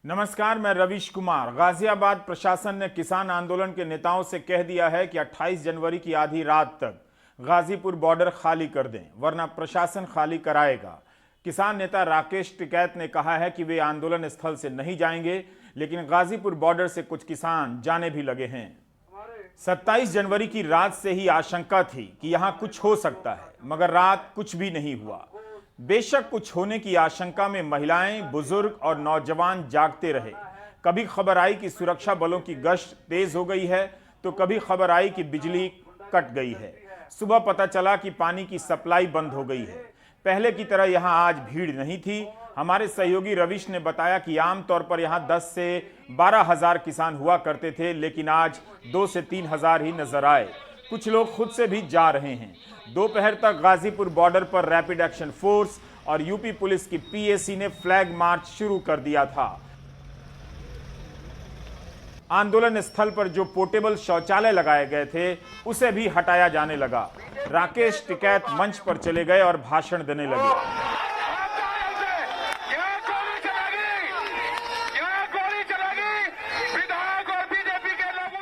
नमस्कार, मैं रवीश कुमार। गाजियाबाद प्रशासन ने किसान आंदोलन के नेताओं से कह दिया है कि 28 जनवरी की आधी रात तक गाजीपुर बॉर्डर खाली कर दें, वरना प्रशासन खाली कराएगा। किसान नेता राकेश टिकैत ने कहा है कि वे आंदोलन स्थल से नहीं जाएंगे, लेकिन गाजीपुर बॉर्डर से कुछ किसान जाने भी लगे हैं। 27 जनवरी की रात से ही आशंका थी कि यहां कुछ हो सकता है, मगर रात कुछ भी नहीं हुआ। बेशक कुछ होने की आशंका में महिलाएं, बुजुर्ग और नौजवान जागते रहे। कभी खबर आई कि सुरक्षा बलों की गश्त तेज हो गई है, तो कभी खबर आई कि बिजली कट गई है। सुबह पता चला कि पानी की सप्लाई बंद हो गई है। पहले की तरह यहां आज भीड़ नहीं थी। हमारे सहयोगी रविश ने बताया कि आमतौर पर यहां 10 से 12 हजार किसान हुआ करते थे, लेकिन आज 2 से 3 हजार ही नजर आए। कुछ लोग खुद से भी जा रहे हैं। दोपहर तक गाजीपुर बॉर्डर पर रैपिड एक्शन फोर्स और यूपी पुलिस की पीएसी ने फ्लैग मार्च शुरू कर दिया था। आंदोलन स्थल पर जो पोर्टेबल शौचालय लगाए गए थे, उसे भी हटाया जाने लगा। राकेश टिकैत मंच पर चले गए और भाषण देने लगे।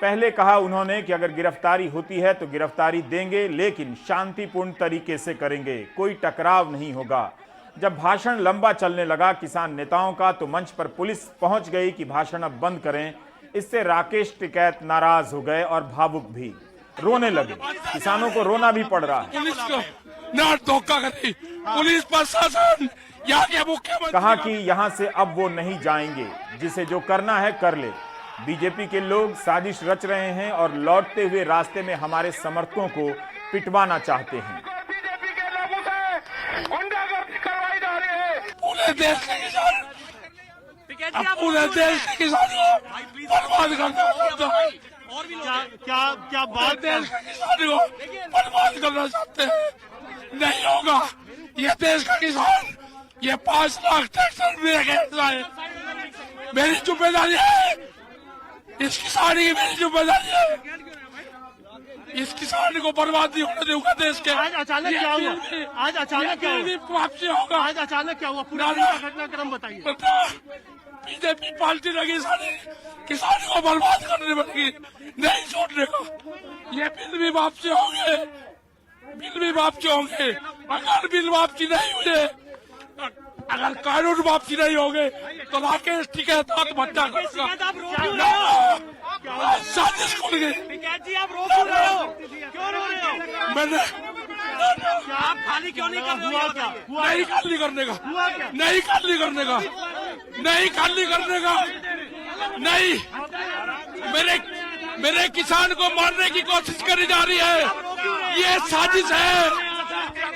पहले कहा उन्होंने कि अगर गिरफ्तारी होती है तो गिरफ्तारी देंगे, लेकिन शांतिपूर्ण तरीके से करेंगे, कोई टकराव नहीं होगा। जब भाषण लंबा चलने लगा किसान नेताओं का, तो मंच पर पुलिस पहुंच गई कि भाषण अब बंद करें। इससे राकेश टिकैत नाराज हो गए और भावुक भी, रोने लगे। किसानों को रोना भी पड़ रहा है। पुलिस को ना धोखा करी, पुलिस प्रशासन यहाँ के मुख्यमंत्री कहा कि यहां से अब वो नहीं जाएंगे, जिसे जो करना है कर ले। बीजेपी के लोग साजिश रच रहे हैं और लौटते हुए रास्ते में हमारे समर्थकों को पिटवाना चाहते हैं। पूरे देश के किसान, पूरे देश के किसानों को बर्बाद करना, क्या बात देश के किसानों को बर्बाद करना चाहते हैं। नहीं होगा। ये देश का किसान, ये 5 लाख ट्रैक्टर मेरे, मेरी जिम्मेदारी है। इस किसान की मेरी जिम्मेदारी है। इस किसान को बर्बाद नहीं होने दूंगा देश के। आज अचानक क्या हुआ? आज अचानक क्या हुआ? वापसी होगा। आज अचानक क्या हुआ? पूरा घटनाक्रम बताइए। बीजेपी पार्टी लगी सारी किसानों को बर्बाद करने लगी, नहीं छोड़ने का। ये बिल भी वापसी होंगे, बिल भी वापसी होंगे। अगर बिल वापसी नहीं हुए, अगर कानून वापसी नहीं होंगे, तो राकेश टिकैत आत्महत्या साजिश कर गए। आप रो क्यों रहे हो? क्यों रो रहे हो? मैंने आप खाली क्यों नहीं कर? हुआ क्या? नहीं खाली करने का, हुआ क्या? नहीं खाली करने का, नहीं खाली करने का, नहीं। मेरे किसान को मारने की कोशिश करी जा रही है। ये साजिश है।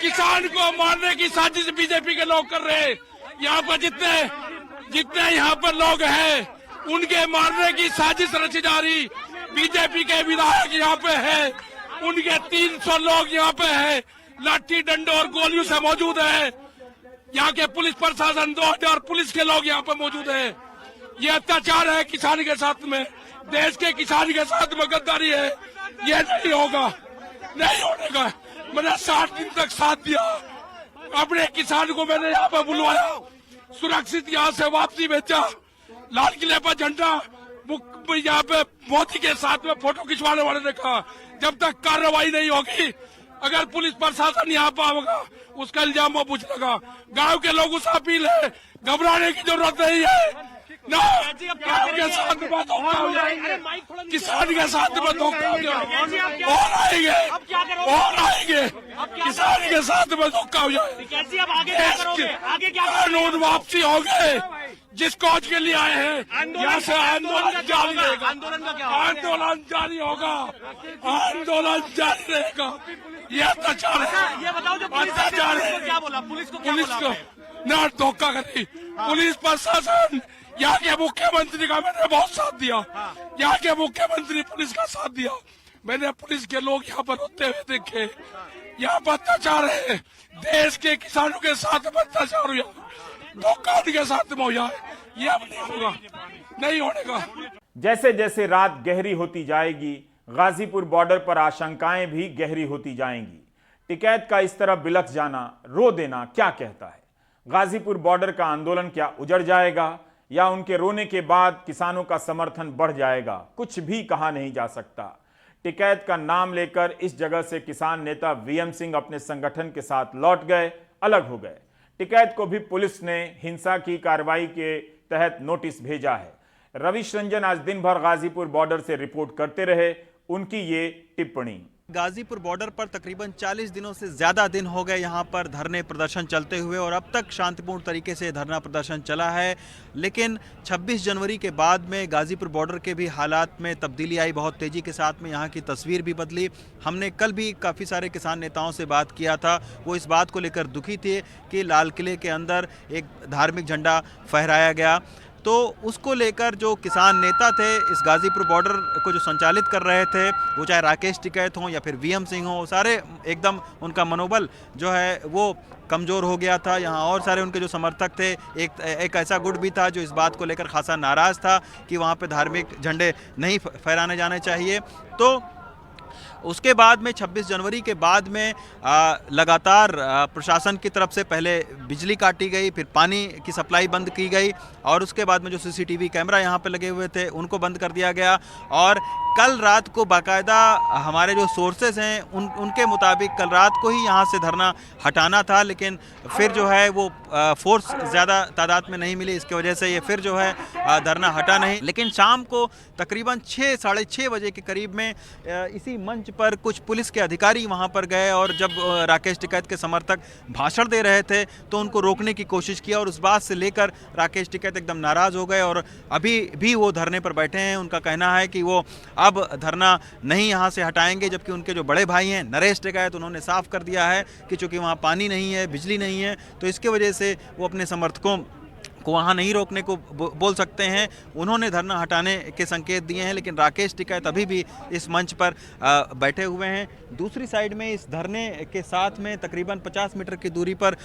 किसान को मारने की साजिश बीजेपी के लोग कर रहे हैं। यहाँ पर जितने यहाँ पर लोग हैं, उनके मारने की साजिश रची जा रही। बीजेपी के विधायक यहाँ पे हैं, उनके 300 लोग यहाँ पे हैं, लाठी डंडों और गोलियों से मौजूद है। यहाँ के पुलिस प्रशासन 2000 पुलिस के लोग यहाँ पे मौजूद है। ये अत्याचार है किसान के साथ में, देश के किसान के साथ में गद्दारी है। ये नहीं होगा, नहीं होने का। मैंने 60 दिन तक साथ दिया। अपने किसान को मैंने यहाँ पे बुलवाया, सुरक्षित यहाँ से वापसी भेजा। लाल किले पर झंडा यहाँ पे मोदी के साथ में फोटो खिंचवाने वाले ने कहा, जब तक कार्रवाई नहीं होगी, अगर पुलिस प्रशासन यहाँ पर आएगा, उसका इल्जाम वो पूछ लेगा। गाँव के लोगों से अपील है, घबराने की जरूरत नहीं है ना। गाँव के साथ में धोखा हो जाएंगे, किसान के साथ में धोखा हो जाएंगे, और आएंगे किसान के साथ में धोखा हो जाएगा। कानून वापसी हो गए। जिस कॉज के लिए आए हैं, यहाँ से आंदोलन जारी रहेगा। आंदोलन जारी होगा, आंदोलन जारी रहेगा। ये अत्याचार है। ये बताओ, जो अत्याचार है। क्या बोला? पुलिस को ना धोखा करी। पुलिस प्रशासन, यहाँ के मुख्यमंत्री का मैंने बहुत साथ दिया। यहाँ के मुख्यमंत्री पुलिस का साथ दिया। मैंने पुलिस के लोग यहाँ पर होते हुए देखे। यहाँ पर अत्याचार है। देश के किसानों के साथ में अत्याचार हुआ, धोखा के साथ में हुआ। ये अब नहीं होगा, नहीं होने का। जैसे जैसे रात गहरी होती जाएगी, गाजीपुर बॉर्डर पर आशंकाएं भी गहरी होती जाएंगी। टिकैत का इस तरह बिलख जाना, रो देना क्या कहता है? गाजीपुर बॉर्डर का आंदोलन क्या उजड़ जाएगा या उनके रोने के बाद किसानों का समर्थन बढ़ जाएगा, कुछ भी कहा नहीं जा सकता। टिकैत का नाम लेकर इस जगह से किसान नेता वीएम सिंह अपने संगठन के साथ लौट गए, अलग हो गए। टिकैत को भी पुलिस ने हिंसा की कार्रवाई के तहत नोटिस भेजा है। रविश रंजन आज दिन भर गाजीपुर बॉर्डर से रिपोर्ट करते रहे, उनकी ये टिप्पणी। गाजीपुर बॉर्डर पर तकरीबन 40 दिनों से ज़्यादा दिन हो गए यहाँ पर धरने प्रदर्शन चलते हुए और अब तक शांतिपूर्ण तरीके से धरना प्रदर्शन चला है। लेकिन 26 जनवरी के बाद में गाजीपुर बॉर्डर के भी हालात में तब्दीली आई, बहुत तेज़ी के साथ में यहाँ की तस्वीर भी बदली। हमने कल भी काफ़ी सारे किसान नेताओं से बात किया था, वो इस बात को लेकर दुखी थे कि लाल किले के अंदर एक धार्मिक झंडा फहराया गया, तो उसको लेकर जो किसान नेता थे इस गाजीपुर बॉर्डर को जो संचालित कर रहे थे, वो चाहे राकेश टिकैत हों या फिर वीएम सिंह हों, सारे एकदम उनका मनोबल जो है वो कमज़ोर हो गया था। यहाँ और सारे उनके जो समर्थक थे, एक ऐसा गुट भी था जो इस बात को लेकर खासा नाराज़ था कि वहाँ पे धार्मिक झंडे नहीं फहराने जाने चाहिए। तो उसके बाद में 26 जनवरी के बाद में लगातार प्रशासन की तरफ से पहले बिजली काटी गई, फिर पानी की सप्लाई बंद की गई और उसके बाद में जो सीसीटीवी कैमरा यहाँ पे लगे हुए थे उनको बंद कर दिया गया। और कल रात को बाकायदा हमारे जो सोर्सेज हैं उनके मुताबिक कल रात को ही यहाँ से धरना हटाना था, लेकिन फिर जो है वो फोर्स ज़्यादा तादाद में नहीं मिली, इसकी वजह से ये फिर जो है धरना हटा नहीं। लेकिन शाम को तकरीबन 6 साढ़े 6 बजे के करीब में इसी मंच पर कुछ पुलिस के अधिकारी वहां पर गए और जब राकेश टिकैत के समर्थक भाषण दे रहे थे तो उनको रोकने की कोशिश किया और उस बात से लेकर राकेश टिकैत एकदम नाराज़ हो गए और अभी भी वो धरने पर बैठे हैं। उनका कहना है कि वो अब धरना नहीं यहाँ से हटाएंगे, जबकि उनके जो बड़े भाई हैं नरेश टिकैत, उन्होंने साफ कर दिया है कि चूँकि वहाँ पानी नहीं है, बिजली नहीं है, तो इसके वजह से वो अपने समर्थकों को वहाँ नहीं रोकने को बोल सकते हैं। उन्होंने धरना हटाने के संकेत दिए हैं, लेकिन राकेश टिकैत अभी भी इस मंच पर बैठे हुए हैं। दूसरी साइड में इस धरने के साथ में तकरीबन 50 मीटर की दूरी पर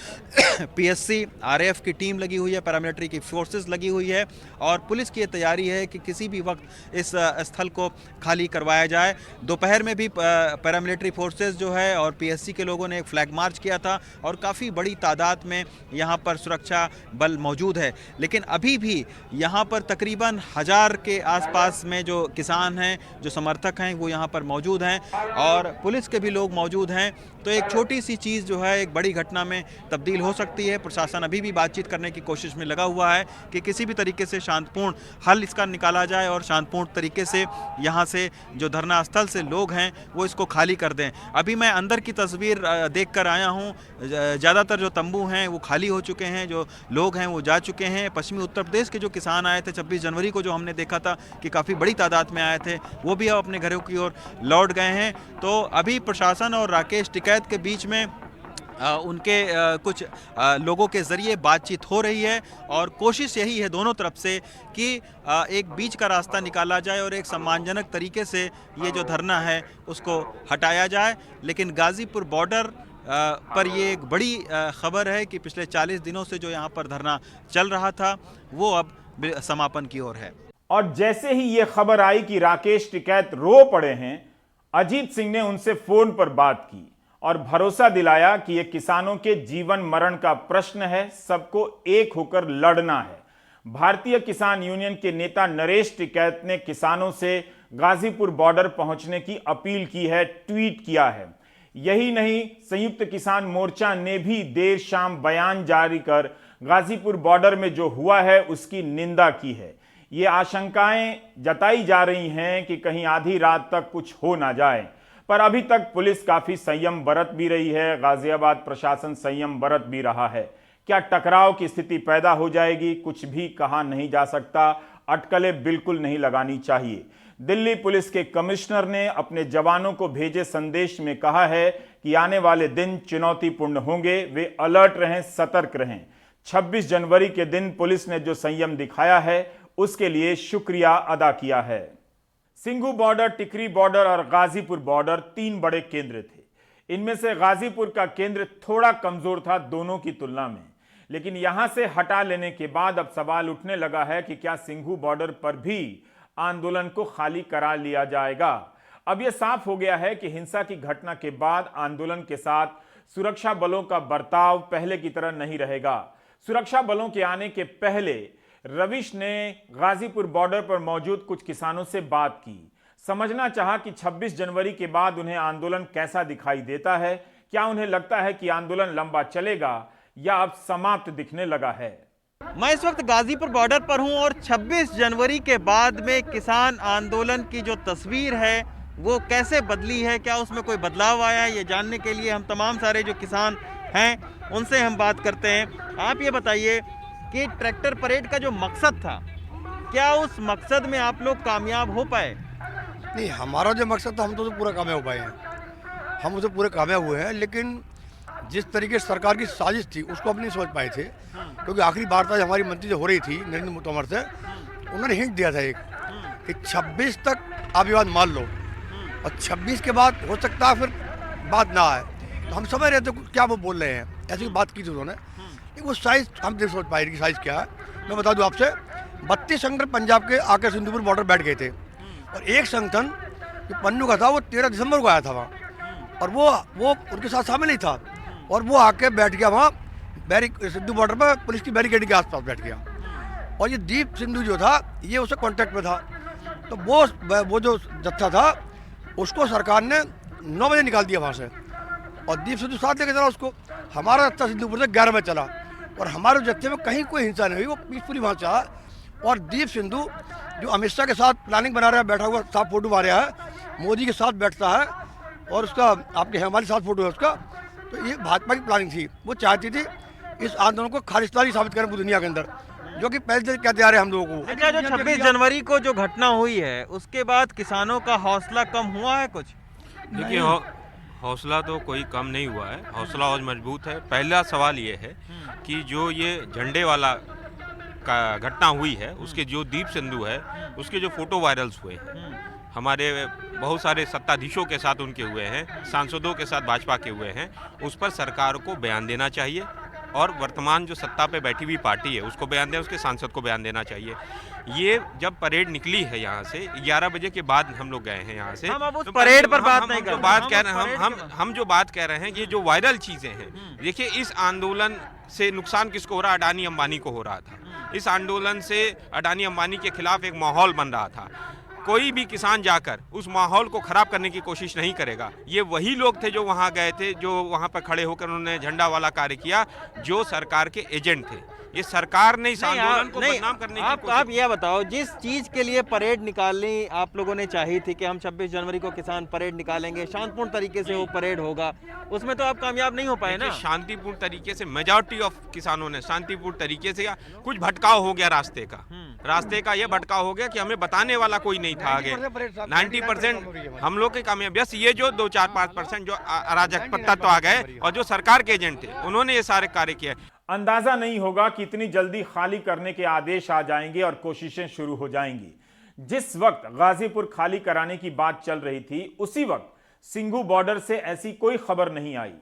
पीएससी आरएएफ की टीम लगी हुई है, पैरामिलिट्री की फोर्सेस लगी हुई है और पुलिस की तैयारी है कि किसी भी वक्त इस स्थल को खाली करवाया जाए। दोपहर में भी पैरामिलिट्री फोर्सेस जो है और पीएससी के लोगों ने एक फ्लैग मार्च किया था और काफ़ी बड़ी तादाद में यहाँ पर सुरक्षा बल मौजूद है। लेकिन अभी भी यहाँ पर तकरीबन 1000 के आसपास में जो किसान हैं, जो समर्थक हैं, वो यहाँ पर मौजूद हैं और पुलिस के भी लोग मौजूद हैं। तो एक छोटी सी चीज़ जो है एक बड़ी घटना में तब्दील हो सकती है। प्रशासन अभी भी बातचीत करने की कोशिश में लगा हुआ है कि किसी भी तरीके से शांतिपूर्ण हल इसका निकाला जाए और शांतिपूर्ण तरीके से यहाँ से जो धरना स्थल से लोग हैं वो इसको खाली कर दें। अभी मैं अंदर की तस्वीर देख कर आया हूँ, ज़्यादातर जो तंबू हैं वो खाली हो चुके हैं, जो लोग हैं वो जा चुके हैं। पश्चिमी उत्तर प्रदेश के जो किसान आए थे 26 जनवरी को, जो हमने देखा था कि काफ़ी बड़ी तादाद में आए थे, वो भी अब अपने घरों की ओर लौट गए हैं। तो अभी प्रशासन और राकेश टिकैत के बीच में उनके कुछ लोगों के ज़रिए बातचीत हो रही है और कोशिश यही है दोनों तरफ से कि एक बीच का रास्ता निकाला जाए और एक सम्मानजनक तरीके से ये जो धरना है उसको हटाया जाए। लेकिन गाजीपुर बॉर्डर पर ये एक बड़ी खबर है कि पिछले 40 दिनों से जो यहाँ पर धरना चल रहा था वो अब समापन की ओर है। और जैसे ही ये खबर आई कि राकेश टिकैत रो पड़े हैं, अजीत सिंह ने उनसे फोन पर बात की और भरोसा दिलाया कि ये किसानों के जीवन मरण का प्रश्न है, सबको एक होकर लड़ना है। भारतीय किसान यूनियन के नेता नरेश टिकैत ने किसानों से गाजीपुर बॉर्डर पहुंचने की अपील की है, ट्वीट किया है। यही नहीं, संयुक्त किसान मोर्चा ने भी देर शाम बयान जारी कर गाजीपुर बॉर्डर में जो हुआ है उसकी निंदा की है। ये आशंकाएं जताई जा रही हैं कि कहीं आधी रात तक कुछ हो ना जाए, पर अभी तक पुलिस काफी संयम बरत भी रही है, गाजियाबाद प्रशासन संयम बरत भी रहा है। क्या टकराव की स्थिति पैदा हो जाएगी, कुछ भी कहा नहीं जा सकता। अटकलें बिल्कुल नहीं लगानी चाहिए। दिल्ली पुलिस के कमिश्नर ने अपने जवानों को भेजे संदेश में कहा है कि आने वाले दिन चुनौतीपूर्ण होंगे, वे अलर्ट रहें, सतर्क रहें। 26 जनवरी के दिन पुलिस ने जो संयम दिखाया है उसके लिए शुक्रिया अदा किया है। सिंघू बॉर्डर, टिकरी बॉर्डर और गाजीपुर बॉर्डर 3 बड़े केंद्र थे। इनमें से गाजीपुर का केंद्र थोड़ा कमजोर था दोनों की तुलना में, लेकिन यहां से हटा लेने के बाद अब सवाल उठने लगा है कि क्या सिंघू बॉर्डर पर भी आंदोलन को खाली करा लिया जाएगा। अब यह साफ हो गया है कि हिंसा की घटना के बाद आंदोलन के साथ सुरक्षा बलों का बर्ताव पहले की तरह नहीं रहेगा। सुरक्षा बलों के आने के पहले रविश ने गाजीपुर बॉर्डर पर मौजूद कुछ किसानों से बात की। समझना चाहा कि 26 जनवरी के बाद उन्हें आंदोलन कैसा दिखाई देता है। क्या उन्हें लगता है कि आंदोलन लंबा चलेगा या अब समाप्त दिखने लगा है। मैं इस वक्त गाजीपुर बॉर्डर पर हूं और 26 जनवरी के बाद में किसान आंदोलन की जो तस्वीर है वो कैसे बदली है, क्या उसमें कोई बदलाव आया है, ये जानने के लिए हम तमाम सारे जो किसान हैं उनसे हम बात करते हैं। आप ये बताइए कि ट्रैक्टर परेड का जो मकसद था, क्या उस मकसद में आप लोग कामयाब हो पाए? नहीं, हमारा जो मकसद था हम तो पूरा कामयाब हो पाए हैं, हम उसे पूरे कामयाब हुए हैं। लेकिन जिस तरीके से सरकार की साजिश थी उसको हम नहीं सोच पाए थे, क्योंकि आखिरी वार्ता हमारी मंत्री जो हो रही थी नरेंद्र तोमर से, उन्होंने हिंट दिया था एक कि 26 तक आप ये बात मान लो और 26 के बाद हो सकता है फिर बात ना आए। तो हम समझ रहे थे क्या वो बोल रहे हैं, ऐसी बात की थी उन्होंने। लेकिन वो साइज हम नहीं सोच पाए कि साइज क्या है। मैं बता दूं आपसे, 32 संगठन पंजाब के आकर सिंधुपुर बॉर्डर बैठ गए थे और एक संगठन जो पन्नू का था वो 13 दिसंबर को आया था वहाँ, और वो उनके साथ शामिल नहीं था, और वो आके बैठ गया वहाँ सिद्धू बॉर्डर पर पुलिस की बैरिकेड के आसपास बैठ गया। और ये दीप सिंधु जो था ये उससे कांटेक्ट में था, तो वो जो जत्था था उसको सरकार ने 9 बजे निकाल दिया वहाँ से, और दीप सिंधु साथ लेके चला उसको। हमारा जत्था सिद्धूपुर से 11 बजे चला और हमारे जत्थे में कहीं कोई हिंसा नहीं हुई, वो पीसफुली वहाँ चला। और दीप सिंधु जो अमित शाह के साथ प्लानिंग बना रहा है, बैठा हुआ साथ फोटो मार रहा है, मोदी के साथ बैठता है और उसका आपके हमारे साथ फोटो है उसका, तो ये भाजपा की प्लानिंग थी। वो चाहती थी इस आंदोलन को खालिस्तानी साबित करें पूरी दुनिया के अंदर, जो कि पहले से कहते आ रहे हैं हम लोगों को। अच्छा, जो 26 जनवरी को जो घटना हुई है उसके बाद किसानों का हौसला कम हुआ है कुछ? देखिए, हौसला तो कोई कम नहीं हुआ है, हौसला और मजबूत है। पहला सवाल ये है कि जो ये झंडे वाला का घटना हुई है, उसके जो दीप सिंधु है उसके जो फोटो वायरल्स हुए हैं, हमारे बहुत सारे सत्ताधीशों के साथ उनके हुए हैं, सांसदों के साथ भाजपा के हुए हैं, उस पर सरकार को बयान देना चाहिए और वर्तमान जो सत्ता पे बैठी हुई पार्टी है उसको बयान देना, उसके सांसद को बयान देना चाहिए। ये जब परेड निकली है यहाँ से 11 बजे के बाद हम लोग गए हैं यहाँ से, हम अब उस तो परेड पर बात नहीं हम कर जो रहे। बात कह रहे हैं, हम जो बात कह रहे हैं, ये जो वायरल चीजें हैं, देखिए इस आंदोलन से नुकसान किसको हो रहा? अडानी अंबानी को हो रहा था। इस आंदोलन से अडानी अंबानी के खिलाफ एक माहौल बन रहा था। कोई भी किसान जाकर उस माहौल को खराब करने की कोशिश नहीं करेगा। ये वही लोग थे जो वहाँ गए थे, जो वहाँ पर खड़े होकर उन्होंने झंडा वाला कार्य किया, जो सरकार के एजेंट थे। ये सरकार ने इस आंदोलन को बदनाम करने की कोशिश। आप ये बताओ, जिस चीज के लिए परेड निकालनी आप लोगों ने चाही थी कि हम 26 जनवरी को किसान परेड निकालेंगे, शांतिपूर्ण तरीके से वो परेड होगा, उसमें तो आप कामयाब नहीं हो पाए ना? शांतिपूर्ण तरीके से मेजॉरिटी ऑफ किसानों ने शांतिपूर्ण तरीके से, कुछ भटकाव हो गया रास्ते का ये भटकाव हो गया कि हमें बताने वाला कोई नहीं था आगे। 90% हम लोग के कामयाब। यस, ये जो 2-4-5% जो अराजक पत्ता तो आ गए और जो सरकार के एजेंट थे उन्होंने ये सारे कार्य किए। अंदाजा नहीं होगा कि इतनी जल्दी खाली करने के आदेश आ जाएंगे और कोशिशें शुरू हो जाएंगी। जिस वक्त गाजीपुर खाली कराने की बात चल रही थी उसी वक्त सिंघू बॉर्डर से ऐसी कोई खबर नहीं आई।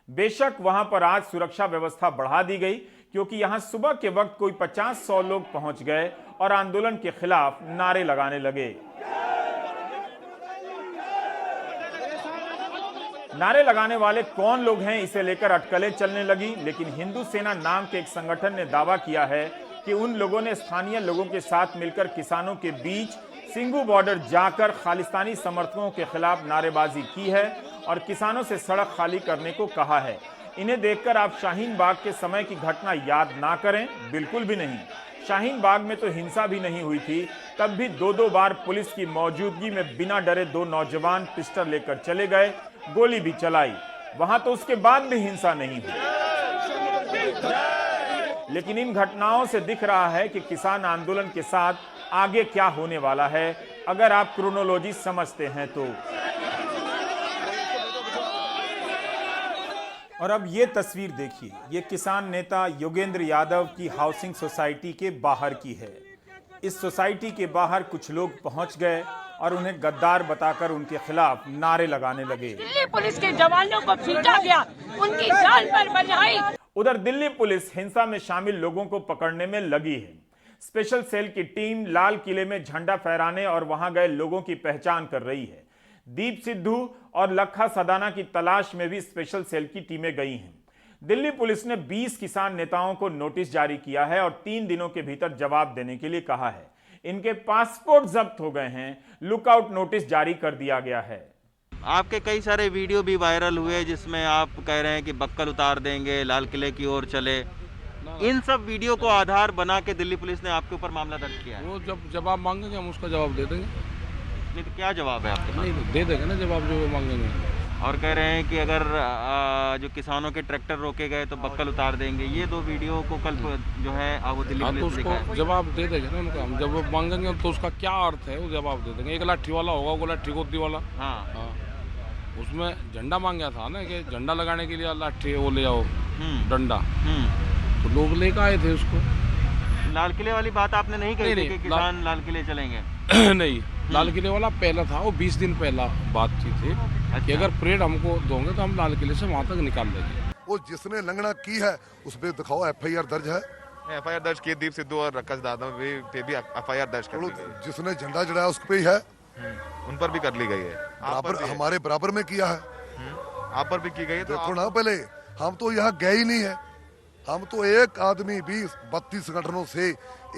बेशक वहां पर आज सुरक्षा व्यवस्था बढ़ा दी गई, क्योंकि यहां सुबह के वक्त कोई 50-100 लोग पहुंच गए और आंदोलन के खिलाफ नारे लगाने लगे। नारे लगाने वाले कौन लोग हैं, इसे लेकर अटकलें चलने लगी, लेकिन हिंदू सेना नाम के एक संगठन ने दावा किया है कि उन लोगों ने स्थानीय लोगों के साथ मिलकर किसानों के बीच सिंघू बॉर्डर जाकर खालिस्तानी समर्थकों के खिलाफ नारेबाजी की है और किसानों से सड़क खाली करने को कहा है। इन्हें देखकर आप शाहीन बाग के समय की घटना याद ना करें, बिल्कुल भी नहीं। शाहीन बाग में तो हिंसा भी नहीं हुई थी, तब भी 2-2 बार पुलिस की मौजूदगी में बिना डरे 2 नौजवान पिस्टल लेकर चले गए, गोली भी चलाई। वहां तो उसके बाद भी हिंसा नहीं हुई। लेकिन इन घटनाओं से दिख रहा है कि किसान आंदोलन के साथ आगे क्या होने वाला है, अगर आप क्रोनोलॉजी समझते हैं तो। और अब ये तस्वीर देखिए, ये किसान नेता योगेंद्र यादव की हाउसिंग सोसाइटी के बाहर की है। इस सोसाइटी के बाहर कुछ लोग पहुंच गए और उन्हें गद्दार बताकर उनके खिलाफ नारे लगाने लगे। दिल्ली पुलिस के जवानों को पीटा गया, उनकी जान पर बधाई। उधर दिल्ली पुलिस हिंसा में शामिल लोगों को पकड़ने में लगी है। स्पेशल सेल की टीम लाल किले में झंडा फहराने और वहां गए लोगों की पहचान कर रही है। दीप सिद्धू और लखा सदाना की तलाश में भी स्पेशल सेल की टीमें गई हैं। दिल्ली पुलिस ने 20 किसान नेताओं को नोटिस जारी किया है और 3 दिनों के भीतर जवाब देने के लिए कहा है। इनके पासपोर्ट जब्त हो गए हैं, लुकआउट नोटिस जारी कर दिया गया है। आपके कई सारे वीडियो भी वायरल हुए जिसमें आप कह रहे हैं कि बक्कल उतार देंगे, लाल किले की ओर चले। इन सब वीडियो को आधार बना के दिल्ली पुलिस ने आपके ऊपर मामला दर्ज किया है। वो जब जवाब मांगेंगे हम उसका जवाब दे देंगे। नहीं तो क्या जवाब है आपके पास? नहीं दे देंगे ना जवाब जो वो मांगेंगे। और कह रहे हैं कि अगर जो किसानों के ट्रैक्टर रोके गए तो बक्कल उतार देंगे। ये 2 वीडियो को कल जो है वो दिल्ली हाँ, तो पुलिस ने दिखाया उसको है। जवाब दे देंगे ना उनका। हम जब वो मांगेंगे तो उसका क्या अर्थ है वो जवाब दे देंगे। एक लाठी वाला होगा, वो लाठी गोदी वाला। हाँ, उसमें झंडा मांगा था ना कि झंडा लगाने के लिए लाठी वो ले आओ, डंडा। तो लोग लेकर आए थे उसको। लाल किले वाली बात आपने नहीं कही थी नहीं, कि किसान लाल किले चलेंगे? नहीं, लाल किले वाला पहला था, वो 20 दिन पहला बातचीत थी कि अगर परेड हमको दोगे तो हम लाल किले से वहाँ तक निकाल देंगे। वो जिसने लंगड़ा की है उस पर दिखाओ FIR दर्ज है। FIR दर्ज की दीप सिद्धू और रक्कस दादा पे भी FIR दर्ज कर ली गई। जिसने झंडा जड़ाया उस पे ही है, उन पर भी कर ली गई है। बराबर हमारे बराबर में किया है। आप पर भी की गई है। देखो ना, पहले हम तो यहाँ गए ही नहीं है। हम तो एक आदमी 20-32 संगठनों से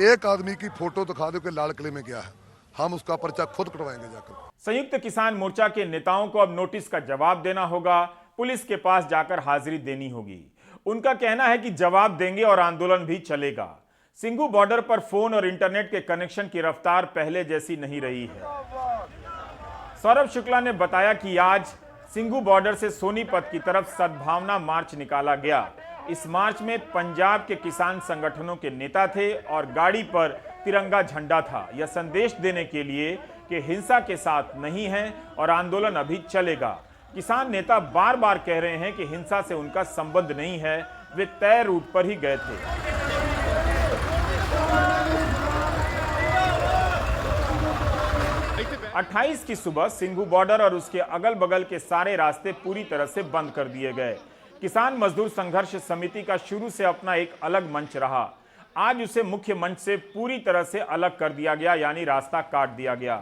एक आदमी की फोटो दिखा दो कि लाल किले में गया है, हम उसका पर्चा खुद कटवाएंगे जाकर। संयुक्त किसान मोर्चा के नेताओं को अब नोटिस का जवाब देना होगा, पुलिस के पास जाकर हाजिरी देनी होगी। उनका कहना है कि जवाब देंगे और आंदोलन भी चलेगा। सिंघू बॉर्डर पर फोन और इंटरनेट के कनेक्शन की रफ्तार पहले जैसी नहीं रही है। सौरभ शुक्ला ने बताया कि आज सिंघू बॉर्डर से सोनीपत की तरफ सद्भावना मार्च निकाला गया। इस मार्च में पंजाब के किसान संगठनों के नेता थे और गाड़ी पर तिरंगा झंडा था। यह संदेश देने के लिए कि हिंसा के साथ नहीं है और आंदोलन अभी चलेगा। किसान नेता बार बार कह रहे हैं कि हिंसा से उनका संबंध नहीं है, वे तय रूट पर ही गए थे। 28 की सुबह सिंघू बॉर्डर और उसके अगल बगल के सारे रास्ते पूरी तरह से बंद कर दिए गए। किसान मजदूर संघर्ष समिति का शुरू से अपना एक अलग मंच रहा। आज उसे मुख्य मंच से पूरी तरह से अलग कर दिया गया, यानी रास्ता काट दिया गया।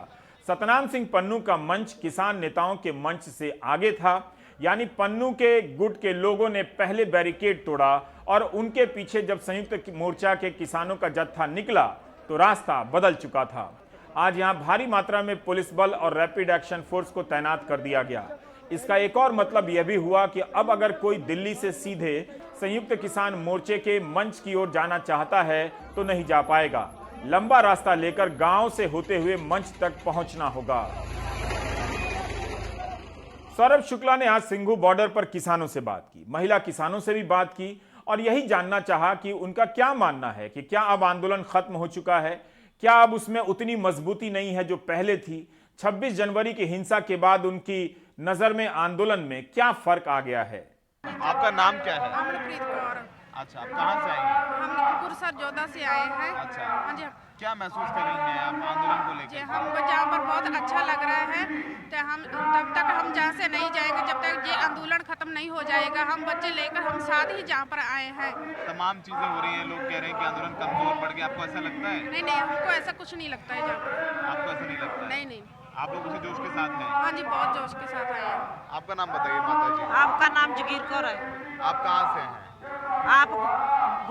सतनाम सिंह पन्नू का मंच किसान नेताओं के मंच से आगे था, यानी पन्नू के गुट के लोगों ने पहले बैरिकेड तोड़ा और उनके पीछे जब संयुक्त मोर्चा के किसानों का जत्था निकला तो रास्ता बदल चुका था। आज यहां भारी मात्रा में पुलिस बल और रैपिड एक्शन फोर्स को तैनात कर दिया गया। इसका एक और मतलब यह भी हुआ कि अब अगर कोई दिल्ली से सीधे संयुक्त किसान मोर्चे के मंच की ओर जाना चाहता है तो नहीं जा पाएगा। लंबा रास्ता लेकर गांव से होते हुए मंच तक पहुंचना होगा। सौरभ शुक्ला ने आज सिंघू बॉर्डर पर किसानों से बात की, महिला किसानों से भी बात की और यही जानना चाहा कि उनका क्या मानना है कि क्या अब आंदोलन खत्म हो चुका है, क्या अब उसमें उतनी मजबूती नहीं है जो पहले थी। 26 जनवरी की हिंसा के बाद उनकी नजर में आंदोलन में क्या फर्क आ गया है। आपका नाम क्या है? अमनप्रीत कौर। अच्छा, आप कहाँ से आई हैं? हम गुरसर जोधा से आए हैं। अच्छा, हाँ जी। क्या महसूस कर रही हैं आप आंदोलन को जी, लेकर? हमको जहाँ पर बहुत अच्छा लग रहा है, तो हम तब तक हम जहाँ से नहीं जाएंगे जब तक ये आंदोलन खत्म नहीं हो जाएगा। हम बच्चे लेकर हम साथ ही जहाँ पर आए हैं। तमाम चीजें हो रही हैं, लोग कह रहे हैं कि आंदोलन कमजोर पड़ गया, आपको ऐसा लगता है? नहीं नहीं, हमको ऐसा कुछ नहीं लगता है जहाँ पर। आपको ऐसा नहीं लगता है? नहीं नहीं। आप लोग उसी जोश के साथ हैं? हाँ जी, बहुत जोश के साथ आए हैं। आपका नाम बताइए माता जी। आपका नाम जगीर कौर है। आप कहाँ से हैं? आप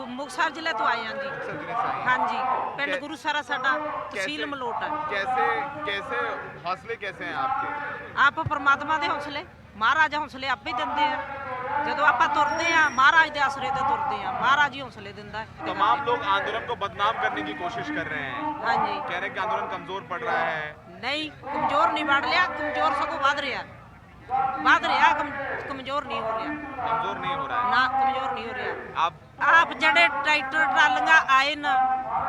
मुक्तसर जिले तो आए हैं जी। मुक्तसर जिले से आए हैं। हाँ जी, पिंड गुरुसरा साडा तहसील मलोट है। कैसे कैसे हौसले कैसे हैं आपके? आप परमात्मा ਦੇ ਹੌਸਲੇ, ਮਹਾਰਾਜ ਹੌਸਲੇ ਆਪੇ ਦਿੰਦੇ ਆ। ਜਦੋਂ ਆਪਾਂ ਤੁਰਦੇ ਆ ਮਹਾਰਾਜ ਦੇ ਆਸਰੇ ਤੇ ਤੁਰਦੇ ਆ, ਮਹਾਰਾਜ ਹੀ ਹੌਸਲੇ ਦਿੰਦਾ ਹੈ। तमाम लोग आंदोलन को बदनाम करने की कोशिश कर रहे हैं, हाँ जी। कह रहे हैं कि आंदोलन कमजोर पड़ रहा है। नहीं, कमजोर नहीं बढ़ लिया, कमजोर सगों बढ़ रहा, कमजोर नहीं हो रहा। कमजोर नहीं हो रहा है ना, कमजोर नहीं हो रहा। आप ਜਿਹੜੇ ਟਰੈਕਟਰ ਟਰਾਲੀਆਂ ਆਏ ਨਾ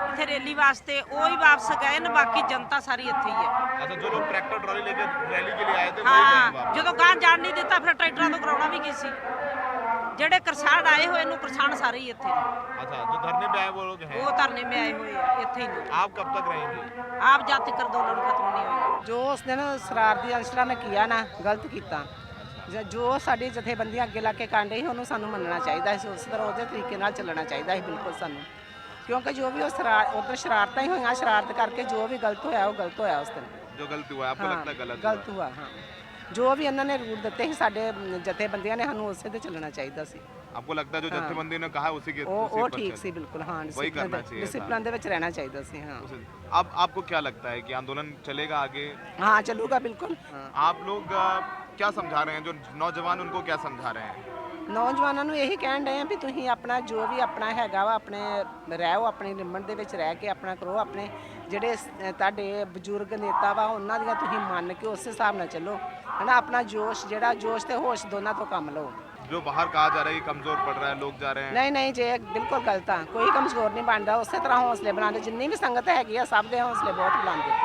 ਇੱਥੇ ਰੈਲੀ ਵਾਸਤੇ ਉਹ ਹੀ ਵਾਪਸ ਗਏ ਨੇ, ਬਾਕੀ ਜਨਤਾ ਸਾਰੀ ਇੱਥੇ ਹੀ ਹੈ। अच्छा, जो लोग ट्रैक्टर ट्रॉली लेकर रैली के लिए आए थे वही गए ਹਾਂ, वापस। ਜਦੋਂ ਗਾਂ ਜਾਣ ਨਹੀਂ ਦਿੱਤਾ ਫਿਰ ਟਰੈਕਟਰਾਂ ਤੋਂ ਕਰਾਉਣਾ ਵੀ ਕੀ ਸੀ। ਜਿਹੜੇ ਕਿਸਾਨ ਆਏ ਹੋਏ ਨੂੰ ਕਿਸਾਨ ਸਾਰੇ ਹੀ ਇੱਥੇ ਨੇ। अच्छा, जो धरने पे आए वो लोग हैं। ਉਹ ਧਰਨੇ में ਆਏ ਹੋਏ ਆ ਇੱਥੇ ਹੀ ਨੇ। आप कब तक रहेंगे? ਆਪ ਜਦ ਤੱਕ ਅੰਦੋਲਨ ਖਤਮ ਨਹੀਂ ਹੋਏਗਾ। ਜੋ ਉਸ ਦਿਨ ਸ਼ਰਾਰਤੀ ਅਨਸਰਾਂ ਨੇ ਕੀਤਾ ਨਾ, ਗਲਤ ਕੀਤਾ। ਜੋ ਸਾਡੀ ਜਥੇਬੰਦੀਆਂ ਅੱਗੇ ਲਾ ਕੇ ਕਾਂਡੇ ਸੀ ਉਹਨੂੰ ਸਾਨੂੰ ਮੰਨਣਾ ਚਾਹੀਦਾ ਸੀ, ਉਸ ਤਰ੍ਹਾਂ ਉਹਦੇ ਤਰੀਕੇ ਨਾਲ ਚੱਲਣਾ ਚਾਹੀਦਾ ਸੀ ਬਿਲਕੁਲ ਸਾਨੂੰ, ਕਿਉਂਕਿ ਜੋ ਵੀ ਉਧਰ ਸ਼ਰਾਰਤਾਂ ਹੀ ਹੋਈਆਂ, ਸ਼ਰਾਰਤ ਕਰਕੇ ਜੋ ਵੀ ਗਲਤ ਹੋਇਆ ਉਹ ਗਲਤ ਹੋਇਆ ਉਸ ਦਿਨ। जो गलत हुआ आपको लगता है गलत गलत हुआ। हाँ, ਜੋ ਵੀ ਇਹਨਾਂ ਨੇ ਰੂਟ ਦਿੱਤੇ ਸੀ ਸਾਡੇ ਜਥੇਬੰਦੀਆਂ ਨੇ ਸਾਨੂੰ ਉਸੇ ਤੇ ਚੱਲਣਾ ਚਾਹੀਦਾ ਸੀ। आपको लगता है जो जत्थेबंदी ने कहा उसी के ਉਹ ਠੀਕ ਸੀ ਬਿਲकुल। हाँ, वही करना चाहिए था। डिसिप्लिन ਦੇ ਵਿੱਚ ਰਹਿਣਾ ਚਾਹੀਦਾ ਸੀ। हाँ अब आपको क्या लगता है कि आंदोलन चलेगा आगे? हाँ चलूगा बिल्कुल। आप लोग क्या समझा रहे हैं, जो नौजवान उनको क्या समझा रहे हैं? ਨੌਜਵਾਨਾਂ ਨੂੰ ਇਹੀ ਕਹਿਣ ਡਏ ਆ ਵੀ ਤੁਸੀਂ ਆਪਣਾ ਜੋ ਵੀ ਆਪਣਾ ਹੈਗਾ ਵਾ ਆਪਣੇ ਰਹੋ, ਆਪਣੀ ਲਿਮਟ ਦੇ ਵਿੱਚ ਰਹਿ ਕੇ ਆਪਣਾ ਕਰੋ। ਆਪਣੇ ਜਿਹੜੇ ਤੁਹਾਡੇ ਬਜ਼ੁਰਗ ਨੇਤਾ ਵਾ ਉਹਨਾਂ ਦੀਆਂ ਤੁਸੀਂ ਮੰਨ ਕੇ ਉਸ ਹਿਸਾਬ ਨਾਲ ਚੱਲੋ, ਹਨਾ। ਆਪਣਾ ਜੋਸ਼ ਜਿਹੜਾ ਜੋਸ਼ ਤੇ ਹੋਸ਼ ਦੋਨਾਂ ਤੋਂ ਕੰਮ ਲਓ। जो बाहर कहा जा रहा है कि कमजोर पड़ रहा है, लोग जा रहे हैं। नहीं नहीं जी, बिल्कुल गलत है। कोई कमजोर नहीं बनता, उसी तरह हौसले बनाते। जितनी भी संगत हैगी है सब के हौसले बहुत बुलंद होते।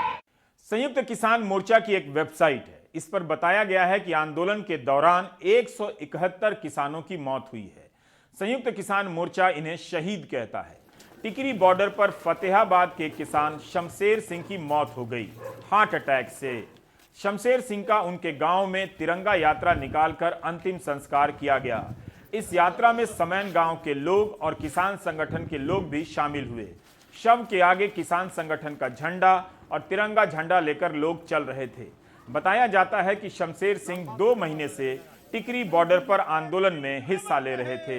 संयुक्त किसान मोर्चा की एक वेबसाइट है, इस पर बताया गया है कि आंदोलन के दौरान 171 किसानों की मौत हुई है। संयुक्त किसान मोर्चा इन्हें शहीद कहता है। टिकरी बॉर्डर पर फतेहाबाद के किसान शमशेर सिंह की मौत हो गई हार्ट अटैक से। शमशेर सिंह का उनके गांव में तिरंगा यात्रा निकालकर अंतिम संस्कार किया गया। इस यात्रा में समैन गांव के लोग और किसान संगठन के लोग भी शामिल हुए। शव के आगे किसान संगठन का झंडा और तिरंगा झंडा लेकर लोग चल रहे थे। बताया जाता है कि शमशेर सिंह 2 महीने से टिकरी बॉर्डर पर आंदोलन में हिस्सा ले रहे थे।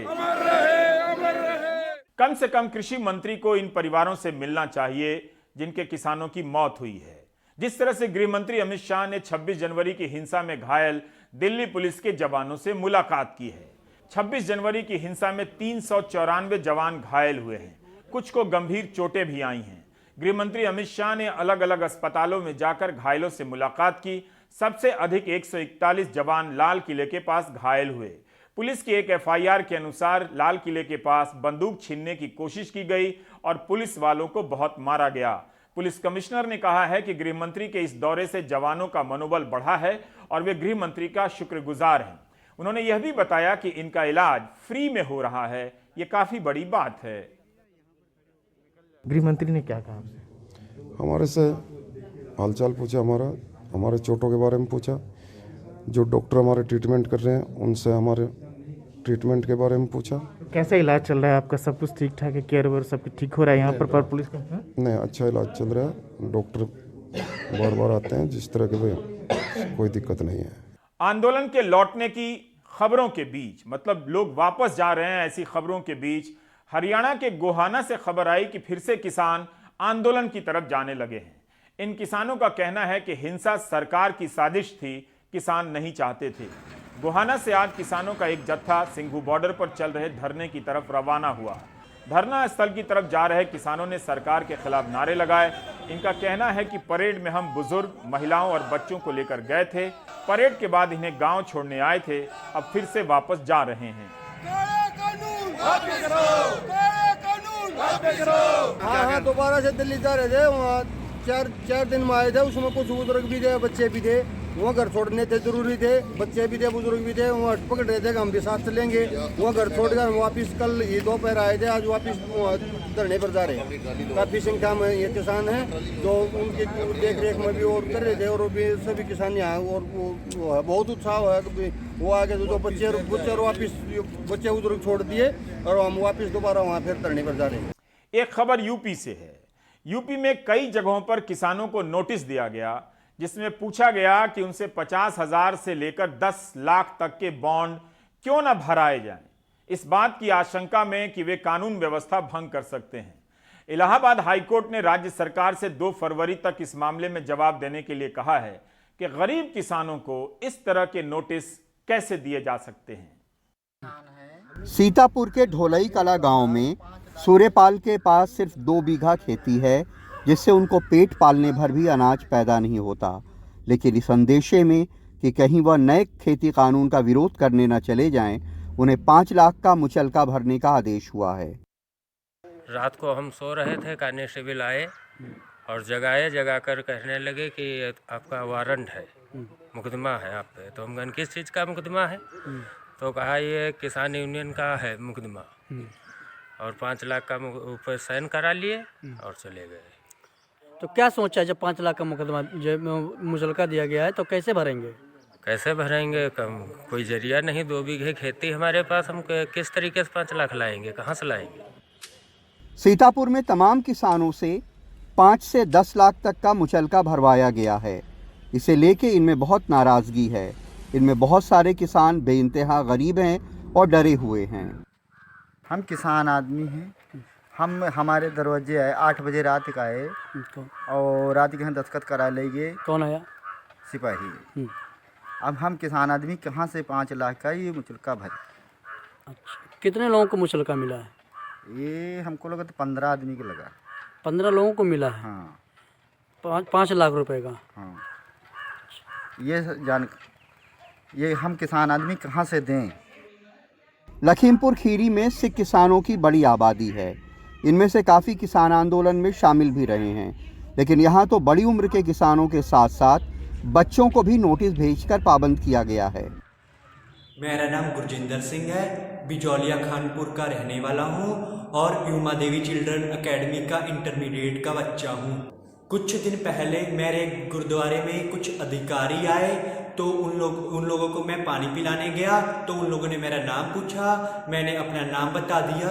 कम से कम कृषि मंत्री को इन परिवारों से मिलना चाहिए जिनके किसानों की मौत हुई है। जिस तरह से गृह मंत्री अमित शाह ने 26 जनवरी की हिंसा में घायल दिल्ली पुलिस के जवानों से मुलाकात की है। 26 जनवरी की हिंसा में 394 जवान घायल हुए हैं, कुछ को गंभीर चोटें भी आई हैं। गृह मंत्री अमित शाह ने अलग अलग अस्पतालों में जाकर घायलों से मुलाकात की। सबसे अधिक 141 जवान लाल किले के पास घायल हुए। पुलिस की एक एफआईआर के अनुसार लाल किले के पास बंदूक छीनने की कोशिश की गई और पुलिस वालों को बहुत मारा गया। पुलिस कमिश्नर ने कहा है कि गृह मंत्री के इस दौरे से जवानों का मनोबल बढ़ा है और वे गृह मंत्री का शुक्रगुजार हैं। उन्होंने यह भी बताया कि इनका इलाज फ्री में हो रहा है, ये काफी बड़ी बात है। गृह मंत्री ने क्या कहा? हमारे से हालचाल पूछा, हमारे चोटों के बारे में पूछा। जो डॉक्टर हमारे ट्रीटमेंट कर रहे हैं उनसे हमारे ट्रीटमेंट के बारे में पूछा। कैसा इलाज चल रहा है आपका? सब कुछ ठीक ठाक है? केयर वेयर सब कुछ ठीक हो रहा है यहाँ पर पुलिस का? नहीं, अच्छा इलाज चल रहा है। डॉक्टर बार बार आते हैं, जिस तरह के कोई दिक्कत नहीं है। आंदोलन के लौटने की खबरों के बीच, मतलब लोग वापस जा रहे हैं, ऐसी खबरों के बीच हरियाणा के गोहाना से खबर आई कि फिर से किसान आंदोलन की तरफ जाने लगे हैं। इन किसानों का कहना है कि हिंसा सरकार की साजिश थी, किसान नहीं चाहते थे। गोहाना से आज किसानों का एक जत्था सिंघू बॉर्डर पर चल रहे धरने की तरफ रवाना हुआ। धरना स्थल की तरफ जा रहे किसानों ने सरकार के खिलाफ नारे लगाए। इनका कहना है कि परेड में हम बुजुर्ग, महिलाओं और बच्चों को लेकर गए थे। परेड के बाद इन्हें गांव छोड़ने आए थे, अब फिर से वापस जा रहे हैं। हाँ, दोबारा से दिल्ली जा रहे थे। वहाँ चार दिन में आए थे। उसमें कुछ बुजुर्ग भी थे, बच्चे भी थे। वहाँ घर छोड़ने थे, जरूरी थे। बच्चे भी थे, बुजुर्ग भी थे। वहाँ पकड़ रहे थे कि हम भी साथ चलेंगे। वहाँ घर छोड़कर हम वापिस कल ये दोपहर आए थे, आज वापिस धरने पर जा रहे हैं। काफी संख्या में ये किसान हैं जो उनकी देख रेख में भी और कर रहे थे, और भी सभी किसान यहाँ और वो बहुत उत्साह है कि वो आगे जो बच्चे वापिस बच्चे बुजुर्ग छोड़ दिए और हम वापिस दोबारा वहाँ फिर धरने पर जा रहे हैं। एक खबर यूपी से है। यूपी में कई जगहों पर किसानों को नोटिस दिया गया, जिसमें पूछा गया कि उनसे 50,000 से लेकर 10 लाख तक के बॉन्ड क्यों न भराए जाएं, इस बात की आशंका में कि वे कानून व्यवस्था भंग कर सकते हैं। इलाहाबाद हाईकोर्ट ने राज्य सरकार से 2 फरवरी तक इस मामले में जवाब देने के लिए कहा है कि गरीब किसानों को इस तरह के नोटिस कैसे दिए जा सकते हैं। सीतापुर के ढोलई कला गांव में सूर्यपाल के पास सिर्फ 2 बीघा खेती है, जिससे उनको पेट पालने भर भी अनाज पैदा नहीं होता। लेकिन इस अंदेशे में कि कहीं वह नए खेती कानून का विरोध करने न चले जाएं, उन्हें 5 लाख का मुचलका भरने का आदेश हुआ है। रात को हम सो रहे थे, कांस्टेबल आए और जगा कर कहने लगे कि आपका वारंट है, मुकदमा है आप पे। तो हम कहें किस चीज़ का मुकदमा है? तो कहा ये किसान यूनियन का है मुकदमा, और 5 लाख का ऊपर साइन करा लिए और चले गए। तो क्या सोचा जब 5 लाख का मुकदमा मुचलका दिया गया है तो कैसे भरेंगे? कैसे भरेंगे? कोई जरिया नहीं, 2 बीघे खेती हमारे पास, हम किस तरीके से 5 लाख लाएंगे, कहाँ से लाएंगे? सीतापुर में तमाम किसानों से 5 से 10 लाख तक का मुचलका भरवाया गया है। इसे लेके इनमें बहुत नाराज़गी है। इनमें बहुत सारे किसान बेइंतहा गरीब हैं और डरे हुए हैं। हम किसान आदमी हैं। हमारे दरवाजे आए 8 बजे रात का आए और रात के यहाँ दस्तखत करा ले गए। कौन आया? सिपाही। अब हम किसान आदमी कहाँ से 5 लाख का ये मुचलका भरे। अच्छा, कितने लोगों को मुचलका मिला है? ये हमको लगा तो 15 आदमी को लगा। 15 लोगों को मिला है? हाँ। 5 लाख रुपए का? हाँ। ये हम किसान आदमी कहाँ से दें? लखीमपुर खीरी में सिख किसानों की बड़ी आबादी है। इनमें से काफ़ी किसान आंदोलन में शामिल भी रहे हैं, लेकिन यहाँ तो बड़ी उम्र के किसानों के साथ साथ बच्चों को भी नोटिस भेजकर पाबंद किया गया है। मेरा नाम गुरजिंदर सिंह है, बिजौलिया खानपुर का रहने वाला हूँ और युमा देवी चिल्ड्रन एकेडमी का इंटरमीडिएट का बच्चा हूँ। कुछ दिन पहले मेरे गुरुद्वारे में कुछ अधिकारी आए तो उन लोगों को मैं पानी पिलाने गया तो उन लोगों ने मेरा नाम पूछा, मैंने अपना नाम बता दिया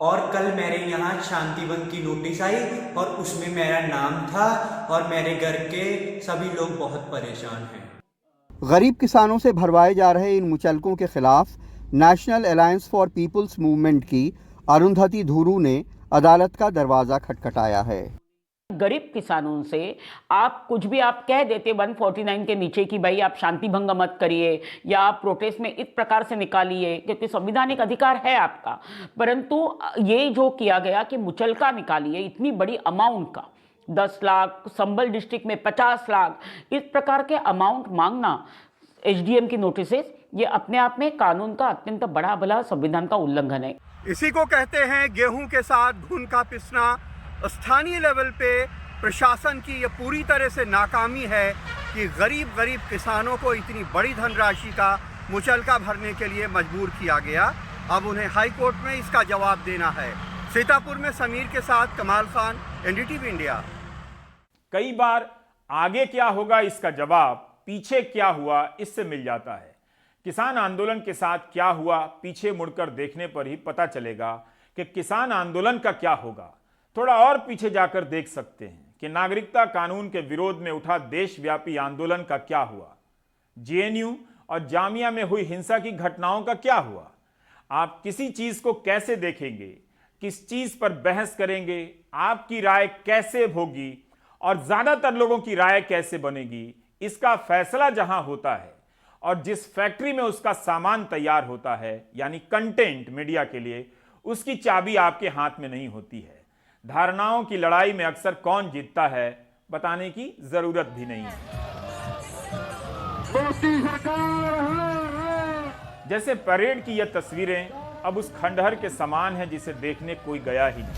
और कल मेरे यहाँ शांतिवन की नोटिस आई और उसमें मेरा नाम था और मेरे घर के सभी लोग बहुत परेशान हैं। गरीब किसानों से भरवाए जा रहे इन मुचलकों के खिलाफ national alliance for people's movement की अरुंधति धुरू ने अदालत का दरवाजा खटखटाया है। गरीब किसानों से आप कुछ भी आप कह देते 149 के नीचे कि भाई आप शांति भंग मत करिए या आप प्रोटेस्ट में इस प्रकार से निकालिए, क्योंकि संवैधानिक अधिकार है आपका, परंतु ये जो किया गया कि मुचलका निकालिए इतनी बड़ी अमाउंट का 10 लाख, संभल डिस्ट्रिक्ट में 50 लाख, इस प्रकार के अमाउंट मांगना एसडीएम की नोटिस, ये अपने आप में कानून का अत्यंत बड़ा भला संविधान का उल्लंघन है। इसी को कहते हैं गेहूं के साथ घुन का पिसना। स्थानीय लेवल पे प्रशासन की ये पूरी तरह से नाकामी है कि गरीब किसानों को इतनी बड़ी धनराशि का मुचलका भरने के लिए मजबूर किया गया। अब उन्हें हाई कोर्ट में इसका जवाब देना है। सीतापुर में समीर के साथ कमाल खान, एनडीटीवी इंडिया। कई बार आगे क्या होगा इसका जवाब पीछे क्या हुआ इससे मिल जाता है। किसान आंदोलन के साथ क्या हुआ पीछे मुड़कर देखने पर ही पता चलेगा कि किसान आंदोलन का क्या होगा। थोड़ा और पीछे जाकर देख सकते हैं कि नागरिकता कानून के विरोध में उठा देशव्यापी आंदोलन का क्या हुआ, जेएनयू और जामिया में हुई हिंसा की घटनाओं का क्या हुआ। आप किसी चीज को कैसे देखेंगे, किस चीज पर बहस करेंगे, आपकी राय कैसे होगी और ज्यादातर लोगों की राय कैसे बनेगी, इसका फैसला जहां होता है और जिस फैक्ट्री में उसका सामान तैयार होता है यानी कंटेंट मीडिया के लिए, उसकी चाबी आपके हाथ में नहीं होती है। धारणाओं की लड़ाई में अक्सर कौन जीतता है बताने की जरूरत भी नहीं है। जैसे परेड की यह तस्वीरें अब उस खंडहर के समान है जिसे देखने कोई गया ही नहीं।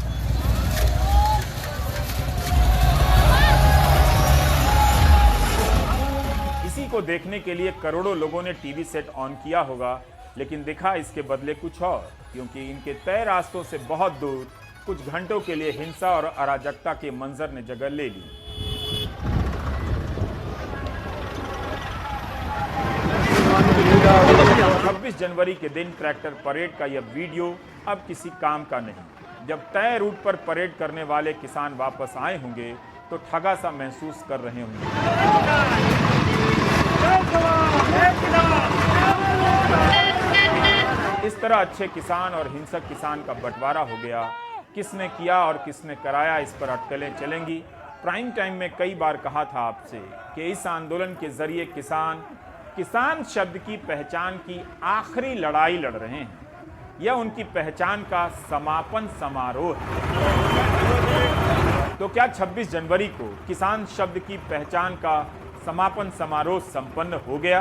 इसी को देखने के लिए करोड़ों लोगों ने टीवी सेट ऑन किया होगा, लेकिन दिखा इसके बदले कुछ और, क्योंकि इनके तय रास्तों से बहुत दूर कुछ घंटों के लिए हिंसा और अराजकता के मंजर ने जगह ले ली। छब्बीस जनवरी के दिन ट्रैक्टर परेड का यह वीडियो अब किसी काम का नहीं। जब तय रूट पर परेड करने वाले किसान वापस आए होंगे तो ठगा सा महसूस कर रहे होंगे। इस तरह अच्छे किसान और हिंसक किसान का बंटवारा हो गया। किसने किया और किसने कराया इस पर अटकलें चलेंगी। प्राइम टाइम में कई बार कहा था आपसे कि इस आंदोलन के जरिए किसान शब्द की पहचान की आखिरी लड़ाई लड़ रहे हैं। यह उनकी पहचान का समापन समारोह है। तो क्या 26 जनवरी को किसान शब्द की पहचान का समापन समारोह संपन्न हो गया?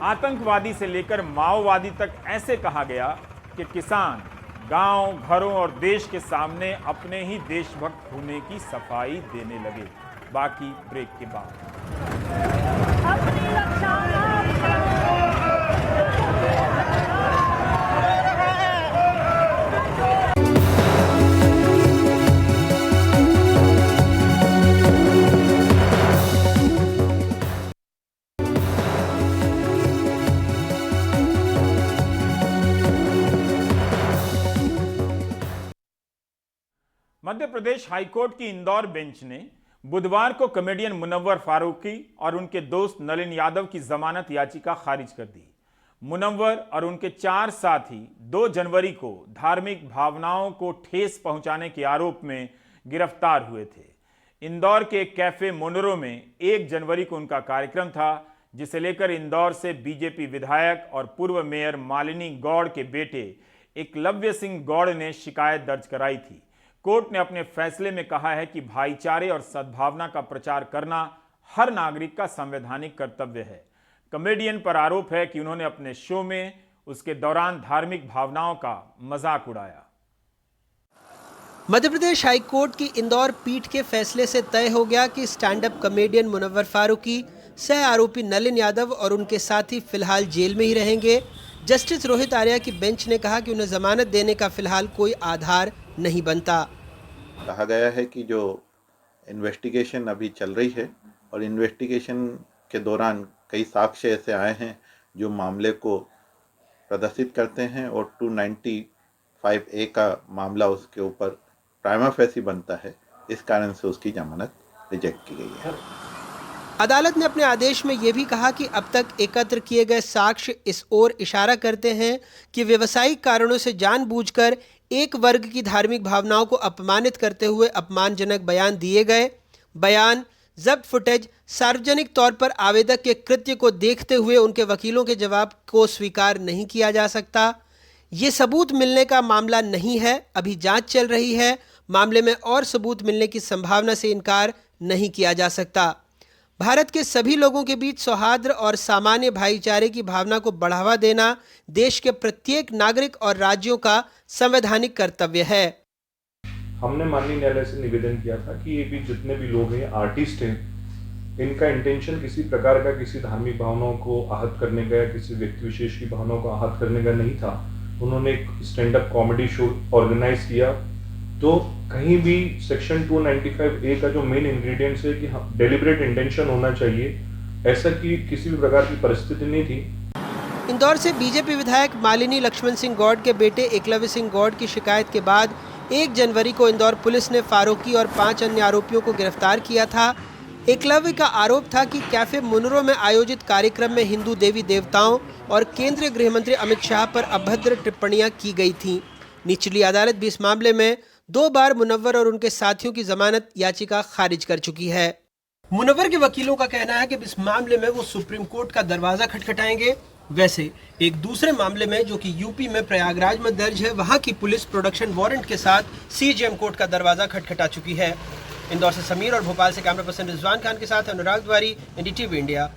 आतंकवादी से लेकर माओवादी तक ऐसे कहा गया कि किसान गांव, घरों और देश के सामने अपने ही देशभक्त होने की सफाई देने लगे। बाकी ब्रेक के बाद। मध्य प्रदेश हाईकोर्ट की इंदौर बेंच ने बुधवार को कॉमेडियन मुनव्वर फारूकी और उनके दोस्त नलिन यादव की जमानत याचिका खारिज कर दी। मुनव्वर और उनके 4 साथी 2 जनवरी को धार्मिक भावनाओं को ठेस पहुंचाने के आरोप में गिरफ्तार हुए थे। इंदौर के कैफे मोनरो में 1 जनवरी को उनका कार्यक्रम था, जिसे लेकर इंदौर से बीजेपी विधायक और पूर्व मेयर मालिनी गौड़ के बेटे एकलव्य सिंह गौड़ ने शिकायत दर्ज कराई थी। कोर्ट ने अपने फैसले में कहा है कि भाईचारे और सद्भावना का प्रचार करना हर नागरिक का संवैधानिक कर्तव्य है। कॉमेडियन पर आरोप है कि उन्होंने अपने शो में उसके दौरान धार्मिक भावनाओं का मजाक उड़ाया। मध्य प्रदेश हाईकोर्ट की इंदौर पीठ के फैसले से तय हो गया कि stand up comedian Munawar Faruqui, सह आरोपी नलिन यादव और उनके साथी फिलहाल जेल में ही रहेंगे। जस्टिस रोहित आर्या की बेंच ने कहा कि उन्हें जमानत देने का फिलहाल कोई आधार नहीं बनता। कहा गया है कि जो इन्वेस्टिगेशन अभी चल रही है और इन्वेस्टिगेशन के दौरान कई साक्ष्य ऐसे आए हैं जो मामले को प्रदर्शित करते हैं और 295A का मामला उसके ऊपर प्राइमा फेसी बनता है, इस कारण से उसकी जमानत रिजेक्ट की गई है। अदालत ने अपने आदेश में यह भी कहा कि अब तक एकत्र किए गए साक्ष्य इस ओर इशारा करते हैं कि व्यवसायिक कारणों से जानबूझकर एक वर्ग की धार्मिक भावनाओं को अपमानित करते हुए अपमानजनक बयान दिए गए। बयान, जब्त फुटेज, सार्वजनिक तौर पर आवेदक के कृत्य को देखते हुए उनके वकीलों के जवाब को स्वीकार नहीं किया जा सकता। ये सबूत मिलने का मामला नहीं है, अभी जांच चल रही है। मामले में और सबूत मिलने की संभावना से इनकार नहीं किया जा सकता। भारत के सभी लोगों के बीच सौहार्द और सामान्य भाईचारे की भावना को बढ़ावा देना देश के प्रत्येक नागरिक और राज्यों का संवैधानिक कर्तव्य है। हमने माननीय न्यायालय से निवेदन किया था कि ये भी जितने भी लोग हैं, आर्टिस्ट हैं, इनका इंटेंशन किसी प्रकार का किसी धार्मिक भावनाओं को आहत करने का या किसी व्यक्ति विशेष की भावनाओं को आहत करने का नहीं था। उन्होंने एक stand up comedy show organise किया, तो कहीं भी सेक्शन 295A का जो मेन इंग्रेडिएंट्स है कि डेलिब्रेट इंटेंशन होना चाहिए, ऐसा कि किसी भी प्रकार की परिस्थिति नहीं थी। इंदौर से बीजेपी विधायक मालिनी लक्ष्मण सिंह गौड़ के बेटे एकलव्य सिंह गौड़ की शिकायत के बाद 1 जनवरी को इंदौर पुलिस ने फारूकी और 5 अन्य आरोपियों को गिरफ्तार किया था। एकलव्य का आरोप था कि कैफे मुनरो में आयोजित कार्यक्रम में हिंदू देवी देवताओं और केंद्रीय गृह मंत्री अमित शाह पर अभद्र टिप्पणियां की गई थीं। निचली अदालत भी इस मामले में 2 बार मुनव्वर और उनके साथियों की जमानत याचिका खारिज कर चुकी है। मुनव्वर के वकीलों का कहना है कि इस मामले में वो सुप्रीम कोर्ट का दरवाजा खटखटाएंगे। वैसे एक दूसरे मामले में जो कि यूपी में प्रयागराज में दर्ज है, वहां की पुलिस प्रोडक्शन वारंट के साथ CJM कोर्ट का दरवाजा खटखटा चुकी है। इंदौर से समीर और भोपाल से कैमरा पर्सन रिजवान खान के साथ अनुराग द्वारी, NDTV इंडिया।